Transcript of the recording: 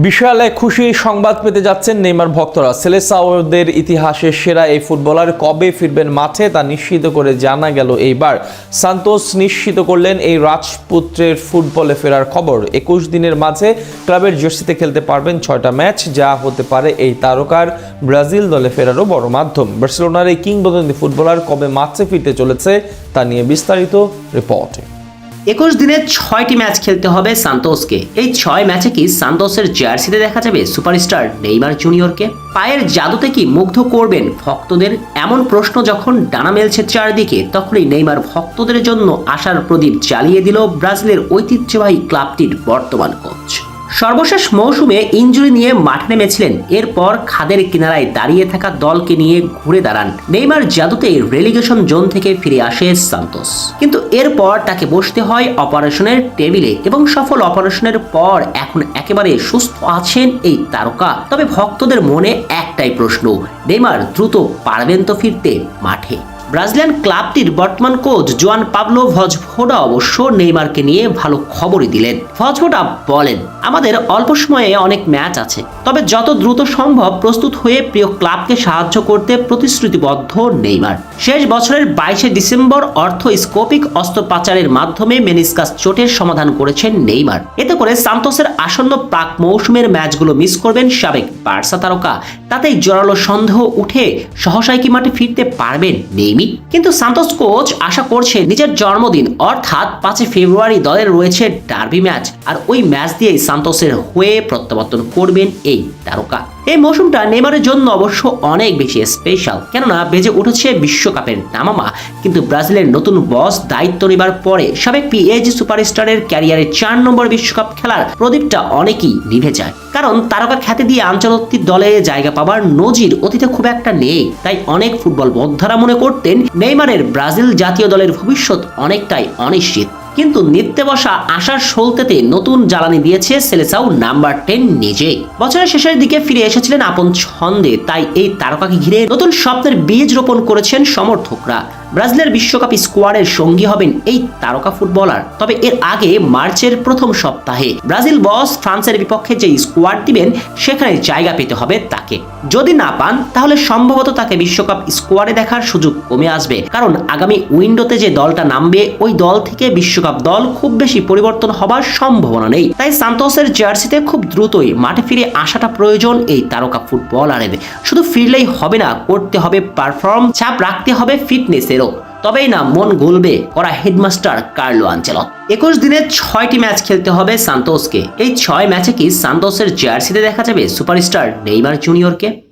বিশাল এক খুশি সংবাদ পেতে যাচ্ছেন নেইমার ভক্তরা। সেলেসাওদের ইতিহাসের সেরা এই ফুটবলার কবে ফিরবেন মাঠে তা নিশ্চিত করে জানা গেল এইবার। সান্তোস নিশ্চিত করলেন এই রাজপুত্রের ফুটবলে ফেরার খবর। 21 দিনের মাঝে ক্লাবের জার্সিতে খেলতে পারবেন 6টা ম্যাচ, যা হতে পারে এই তারকার ব্রাজিল দলে ফেরারও বড় মাধ্যম। বার্সেলোনার এই কিংবদন্তি ফুটবলার কবে মাঠে ফিরতে চলেছে তা নিয়ে বিস্তারিত রিপোর্টে। 21 দিনে 6টি ম্যাচ খেলতে হবে সান্তোসকে। এই 6 ম্যাচে কি সান্তোসের জার্সিতে দেখা যাবে সুপারস্টার নেইমার জুনিয়রকে? পায়ের জাদুতে কি মুগ্ধ করবেন ভক্তদের? এমন প্রশ্ন যখন ডানা মেলছে চারদিকে, তখনই নেইমার ভক্তদের জন্য আশার প্রদীপ জ্বালিয়ে দিল ব্রাজিলের ঐতিহ্যবাহী ক্লাবটির বর্তমান কোচ। সর্বশেষ মৌসুমে ইনজুরি নিয়ে মাঠে নেমেছিলেন, এরপর খাদের কিনারায় দাঁড়িয়ে থাকা দলকে নিয়ে ঘুরে দাঁড়ান। নেইমার জাদুতে রেলিগেশন জোন থেকে ফিরে আসে সান্তোস, কিন্তু এরপর তাকে বসতে হয় অপারেশনের টেবিলে এবং সফল অপারেশনের পর এখন একেবারে সুস্থ আছেন এই তারকা। তবে ভক্তদের মনে একটাই প্রশ্ন, নেইমার দ্রুত পারবেন তো ফিরতে মাঠে? ব্রাজিলিয়ান ক্লাবটির বর্তমান কোচ জোয়ান পাবলো ভজভোডা অবশ্য নেইমারকে নিয়ে ভালো খবরই দিলেন। ভজভোডা বলেন, আমাদের অল্প সময়ে অনেক ম্যাচ আছে, তবে যত দ্রুত সম্ভব প্রস্তুত হয়ে প্রিয় ক্লাবকে সাহায্য করতে প্রতিশ্রুতিবদ্ধ নেইমার। শেষ বছরের 22শে ডিসেম্বর অর্থোস্কোপিক অস্ত্রোপচারের মাধ্যমে মেনিসকাস চোটের সমাধান করেছেন নেইমার। এতে করে সান্তোসের আসন্ন প্রাক মৌসুমের ম্যাচগুলো মিস করবেন সাবেক বার্সা তারকা। তাতেই জোরালো সন্দেহ উঠে সহসাই কি মাঠে ফিরতে পারবেন নেইমার? কিন্তু সান্তোস কোচ আশা করছে নিজের জন্মদিন অর্থাৎ 5 ফেব্রুয়ারি দলের রয়েছে ডার্বি ম্যাচ, আর ওই ম্যাচ দিয়েই সান্তোসের হয়ে প্রত্যাবর্তন করবেন এই তারকা। এই মৌসুমটা নেইমারের জন্য অবশ্য অনেক বেশি স্পেশাল, কেননা বেজে উঠেছে বিশ্বকাপের দামামা। কিন্তু ব্রাজিলের নতুন বস দায়িত্ব নেবার পরে সাবেক পিএসজি সুপারস্টারের ক্যারিয়ারে 4 নম্বর বিশ্বকাপ খেলার প্রদীপটা অনেকই নিভে যায়, কারণ তারকা খ্যাতি দিয়ে আন্তর্জাতিক দলে জায়গা পাবার নজির অতীতে খুব একটা নেই। তাই অনেক ফুটবল বোদ্ধারা মনে করতেন নেইমারের ব্রাজিল জাতীয় দলের ভবিষ্যৎ অনেকটাই অনিশ্চিত। কিন্তু নিত্যে বসা আশার সলতেতে নতুন জ্বালানি দিয়েছে সেলেসাও নাম্বার 10 নিজেই। বছরের শেষের দিকে ফিরে এসেছিলেন আপন ছন্দে, তাই এই তারকাকে ঘিরে নতুন স্বপ্নের বীজ রোপণ করেছেন সমর্থকরা। ব্রাজিলের বিশ্বকাপ স্কোয়াডের সঙ্গী হবেন এই তারকা ফুটবলার। তবে এর আগে মার্চের প্রথম সপ্তাহে ব্রাজিল বস ফ্রান্সের বিপক্ষে যে স্কোয়াড দিবেন সেখানে জায়গা পেতে হবে তাকে। যদি না পান তাহলে সম্ভবত তাকে বিশ্বকাপ স্কোয়াডে দেখার সুযোগ কমে আসবে, কারণ আগামী উইন্ডোতে যে দলটা নামবে ওই দল থেকে বিশ্বকাপ দল খুব বেশি পরিবর্তন হবার সম্ভাবনা নেই। তাই সান্তোসের জার্সিতে খুব দ্রুতই মাঠে ফিরে আসাটা প্রয়োজন এই তারকা ফুটবলারের। শুধু ফিরলেই হবে না, করতে হবে পারফর্ম, চাপ রাখতে হবে ফিটনেসের। তবেই না মন গলবে করা হেডমাস্টার কার্লো আনচেলত্তি। 21 দিনে 6টি ম্যাচ খেলতে হবে সান্তোসকে। এই 6 ম্যাচে কি সান্তোসের জার্সিতে দেখা যাবে সুপারস্টার নেইমার জুনিয়রকে?